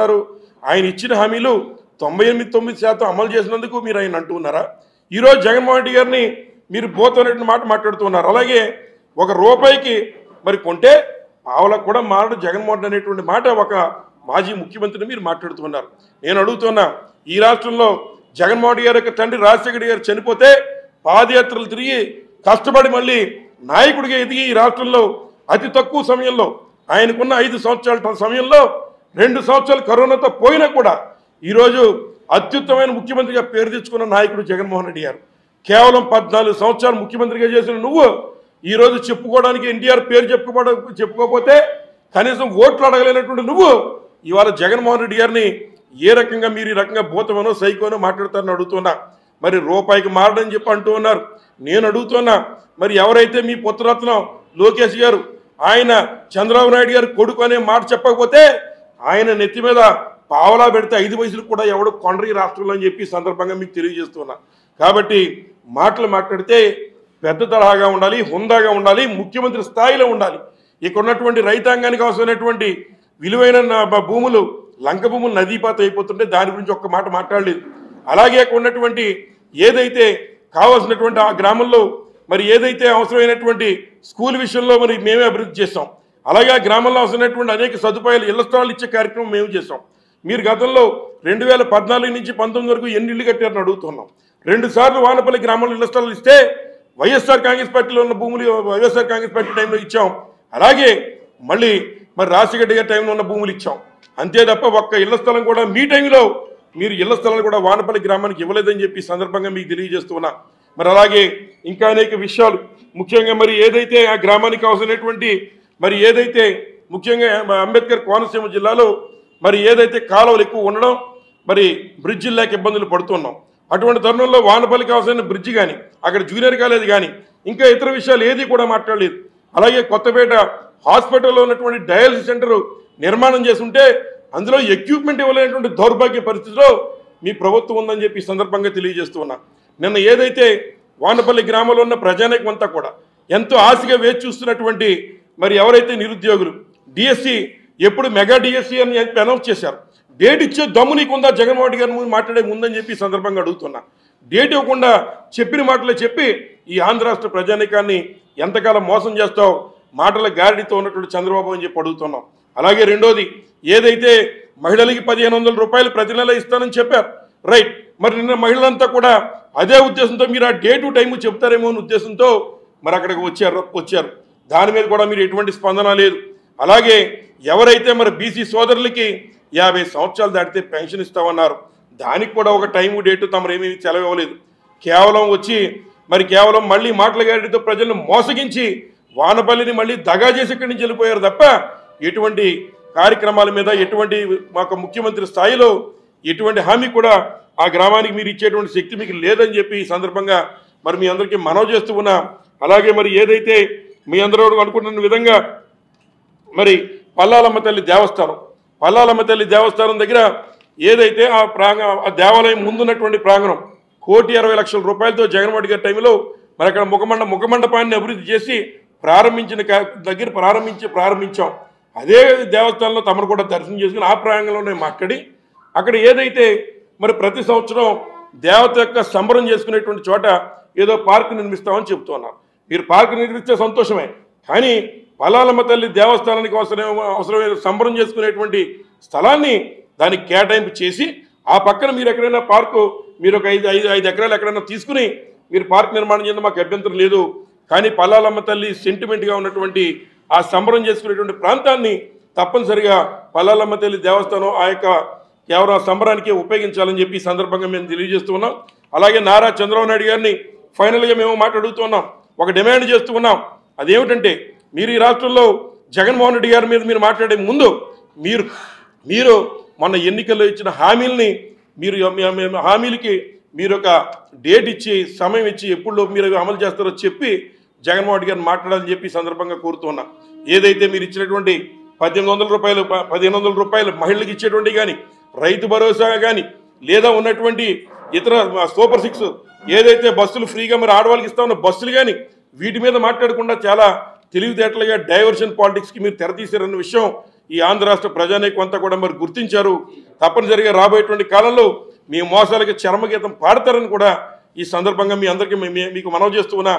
ఉన్నారు? ఆయన ఇచ్చిన హామీలు 98% అమలు చేసినందుకు మీరు ఆయన అంటూ ఉన్నారా? ఈరోజు జగన్మోహన్ రెడ్డి గారిని మీరు పోతున్నటువంటి మాట మాట్లాడుతున్నారు. అలాగే ₹1 మరి కొంటే పావలకు కూడా మారడు జగన్మోహన్ అనేటువంటి మాట ఒక మాజీ ముఖ్యమంత్రిని మీరు మాట్లాడుతున్నారు. నేను అడుగుతున్నా, ఈ రాష్ట్రంలో జగన్మోహన్ రెడ్డి గారి యొక్క తండ్రి రాజశేఖర రెడ్డి గారు చనిపోతే పాదయాత్రలు తిరిగి కష్టపడి మళ్ళీ నాయకుడిగా ఎదిగి ఈ రాష్ట్రంలో అతి తక్కువ సమయంలో ఆయనకున్న 5 సంవత్సరాల సమయంలో 2 సంవత్సరాలు కరోనాతో పోయినా కూడా ఈరోజు అత్యుత్తమైన ముఖ్యమంత్రిగా పేరు తెచ్చుకున్న నాయకుడు జగన్మోహన్ రెడ్డి గారు. కేవలం 14 సంవత్సరాలు ముఖ్యమంత్రిగా చేసిన నువ్వు ఈరోజు చెప్పుకోవడానికి ఎన్టీఆర్ పేరు చెప్పుకోకపోతే కనీసం ఓట్లు అడగలేనటువంటి నువ్వు ఇవాళ జగన్మోహన్ రెడ్డి గారిని ఏ రకంగా మీరు ఈ రకంగా భూతమనో సైకోనో మాట్లాడతారని అడుగుతున్నా. మరి రూపాయికి మారడని చెప్పి అంటూ ఉన్నారు. నేను అడుగుతున్నా, మరి ఎవరైతే మీ పుత్రరత్నం లోకేష్ గారు ఆయన చంద్రబాబు నాయుడు గారు కొడుకు అనే మాట చెప్పకపోతే ఆయన నెత్తి మీద పావలా పెడితే 5 పైసలు కూడా ఎవడు కొండరి రాష్ట్రంలో అని చెప్పి సందర్భంగా మీకు తెలియజేస్తున్నా. కాబట్టి మాటలు మాట్లాడితే పెద్ద తరహాగా ఉండాలి, హుందాగా ఉండాలి, ముఖ్యమంత్రి స్థాయిలో ఉండాలి. ఇక్కడ ఉన్నటువంటి రైతాంగానికి అవసరమైనటువంటి విలువైన భూములు లంక భూములు నదీపాత అయిపోతుంటే దాని గురించి ఒక్క మాట మాట్లాడలేదు. అలాగే ఉన్నటువంటి ఏదైతే కావాల్సినటువంటి ఆ గ్రామంలో మరి ఏదైతే అవసరమైనటువంటి స్కూల్ విషయంలో మరి మేమే అభివృద్ధి చేస్తాం. అలాగే ఆ గ్రామంలో అవసరమైనటువంటి అనేక సదుపాయాలు ఇళ్ల స్థలాలు ఇచ్చే కార్యక్రమం మేము చేస్తాం. మీరు గతంలో 2014 నుంచి 19 వరకు ఎన్ని ఇళ్ళు కట్టారని అడుగుతున్నాం. 2 సార్లు వానపల్లి గ్రామంలో ఇళ్ల స్థలాలు ఇస్తే వైఎస్ఆర్ కాంగ్రెస్ పార్టీలో ఉన్న భూములు వైఎస్ఆర్ కాంగ్రెస్ పార్టీ టైంలో ఇచ్చాం. అలాగే మళ్ళీ మరి రాజశేఖర రెడ్డి గారి టైంలో ఉన్న భూములు ఇచ్చాం. అంతే తప్ప ఒక్క ఇళ్ల స్థలం కూడా మీ టైంలో మీరు ఇళ్ల స్థలాలు కూడా వానపల్లి గ్రామానికి ఇవ్వలేదని చెప్పి సందర్భంగా మీకు తెలియజేస్తున్నా. మరి అలాగే ఇంకా అనేక విషయాలు ముఖ్యంగా మరి ఏదైతే ఆ గ్రామానికి అవసరమైనటువంటి మరి ఏదైతే ముఖ్యంగా అంబేద్కర్ కోనసీమ జిల్లాలో మరి ఏదైతే కాలువలు ఎక్కువ ఉండడం మరి బ్రిడ్జిలు లేక ఇబ్బందులు పడుతున్నాం. అటువంటి తరుణంలో వానపల్లికి అవసరమైన బ్రిడ్జి కానీ అక్కడ జూనియర్ కాలేజ్ కానీ ఇంకా ఇతర విషయాలు ఏది కూడా మాట్లాడలేదు. అలాగే కొత్తపేట హాస్పిటల్లో ఉన్నటువంటి డయాలసిస్ సెంటర్ నిర్మాణం చేస్తుంటే అందులో ఎక్విప్మెంట్ ఇవ్వలేనటువంటి దౌర్భాగ్య పరిస్థితిలో మీ ప్రభుత్వం ఉందని చెప్పి సందర్భంగా తెలియజేస్తూ ఉన్నా. నిన్న ఏదైతే వానపల్లి గ్రామంలో ఉన్న ప్రజానీకం అంతా కూడా ఎంతో ఆశగా వేచి చూస్తున్నటువంటి మరి ఎవరైతే నిరుద్యోగులు డిఎస్సి ఎప్పుడు మెగా డిఎస్సి అని అనౌన్స్ చేశారు, డేట్ ఇచ్చే దమ్ము నీకుందా జగన్మోహన్ రెడ్డి గారి మాట్లాడే ముందని చెప్పి సందర్భంగా అడుగుతున్నా. డేట్ ఇవ్వకుండా చెప్పిన మాటలే చెప్పి ఈ ఆంధ్ర రాష్ట్ర ప్రజానీకాన్ని ఎంతకాలం మోసం చేస్తావు, మాటల గారిడితో ఉన్నటువంటి చంద్రబాబు అని చెప్పి అడుగుతున్నాం. అలాగే రెండోది ఏదైతే మహిళలకి 1500 రూపాయలు ప్రతి నెల ఇస్తానని చెప్పారు, రైట్. మరి నిన్న మహిళలంతా కూడా అదే ఉద్దేశంతో మీరు ఆ డేటు టైము చెప్తారేమో అనే ఉద్దేశంతో మరి అక్కడికి వచ్చారు. దాని మీద కూడా మీరు ఎటువంటి స్పందన లేదు. అలాగే ఎవరైతే మరి బీసీ సోదరులకి 50 సంవత్సరాలు దాటితే పెన్షన్ ఇస్తామన్నారు, దానికి కూడా ఒక టైము డేటు తమరేమీ సెలవు ఇవ్వలేదు. కేవలం వచ్చి మరి కేవలం మళ్ళీ మాటల గారితో ప్రజలను మోసగించి వానపల్లిని మళ్ళీ దగా చేసి ఇక్కడి నుంచి వెళ్ళిపోయారు తప్ప ఎటువంటి కార్యక్రమాల మీద ఎటువంటి మాకు ముఖ్యమంత్రి స్థాయిలో ఎటువంటి హామీ కూడా ఆ గ్రామానికి మీరు ఇచ్చేటువంటి శక్తి మీకు లేదని చెప్పి ఈ సందర్భంగా మరి మీ అందరికీ మనవి చేస్తూ ఉన్నా. అలాగే మరి ఏదైతే మీ అందరూ అనుకుంటున్న విధంగా మరి పల్లాలమ్మ తల్లి దేవస్థానం దగ్గర ఏదైతే ఆ దేవాలయం ముందున్నటువంటి ప్రాంగణం 1,60,00,000 రూపాయలతో జగన్మోహన్ రెడ్డి గారి టైంలో మరి అక్కడ ముఖమండపాన్ని అభివృద్ధి చేసి ప్రారంభించాం. అదే దేవస్థానంలో తమను కూడా దర్శనం చేసుకుని ఆ ప్రాంగణంలోనే మాట్లాడి అక్కడ ఏదైతే మరి ప్రతి సంవత్సరం దేవత యొక్క సంబరం చేసుకునేటువంటి చోట ఏదో పార్కు నిర్మిస్తామని చెప్తున్నారు. మీరు పార్కు నిర్మిస్తే సంతోషమే, కానీ పల్లాలమ్మ తల్లి దేవస్థానానికి అవసరమైన సంబరం చేసుకునేటువంటి స్థలాన్ని దానికి కేటాయింపు చేసి ఆ పక్కన మీరు ఎక్కడైనా పార్కు మీరు ఒక 5 ఎకరాలు ఎక్కడైనా తీసుకుని మీరు పార్క్ నిర్మాణం చేయడం మాకు అభ్యంతరం లేదు. కానీ పల్లాలమ్మ తల్లి సెంటిమెంట్గా ఉన్నటువంటి ఆ సంబరం చేసుకునేటువంటి ప్రాంతాన్ని తప్పనిసరిగా పల్లాలమ్మ తల్లి దేవస్థానం ఆ యొక్క కేవలం సంబరానికి ఉపయోగించాలని చెప్పి ఈ సందర్భంగా మేము తెలియజేస్తూ ఉన్నాం. అలాగే నారా చంద్రబాబు నాయుడు గారిని ఫైనల్గా మేము మాట్లాడుతున్నాం, ఒక డిమాండ్ చేస్తూ ఉన్నాం. అదేమిటంటే మీరు ఈ రాష్ట్రంలో జగన్మోహన్ రెడ్డి గారి మీద మీరు మాట్లాడే ముందు మీరు మొన్న ఎన్నికల్లో ఇచ్చిన హామీలకి మీరు ఒక డేట్ ఇచ్చి సమయం ఇచ్చి ఎప్పుడు మీరు అమలు చేస్తారో చెప్పి జగన్మోహన్ రెడ్డి గారిని మాట్లాడాలని చెప్పి సందర్భంగా కోరుతున్నా. ఏదైతే మీరు ఇచ్చినటువంటి 1,500 రూపాయలు మహిళలకు ఇచ్చేటువంటి కానీ రైతు భరోసా కానీ లేదా ఉన్నటువంటి ఇతర సూపర్ 6 ఏదైతే బస్సులు ఫ్రీగా మరి ఆడవాళ్ళకి ఇస్తా ఉన్న బస్సులు కానీ వీటి మీద మాట్లాడకుండా చాలా తెలివితేటలుగా డైవర్షన్ పాలిటిక్స్కి మీరు తెరతీశారన్న విషయం ఈ ఆంధ్ర రాష్ట్ర ప్రజానీకం అంతా కూడా మరి గుర్తించారు. తప్పనిసరిగా రాబోయేటువంటి కాలంలో మీ మోసాలకి చరమగీతం పాడతారని కూడా ఈ సందర్భంగా మీ అందరికీ మీకు మనవి చేస్తూ ఉన్నా.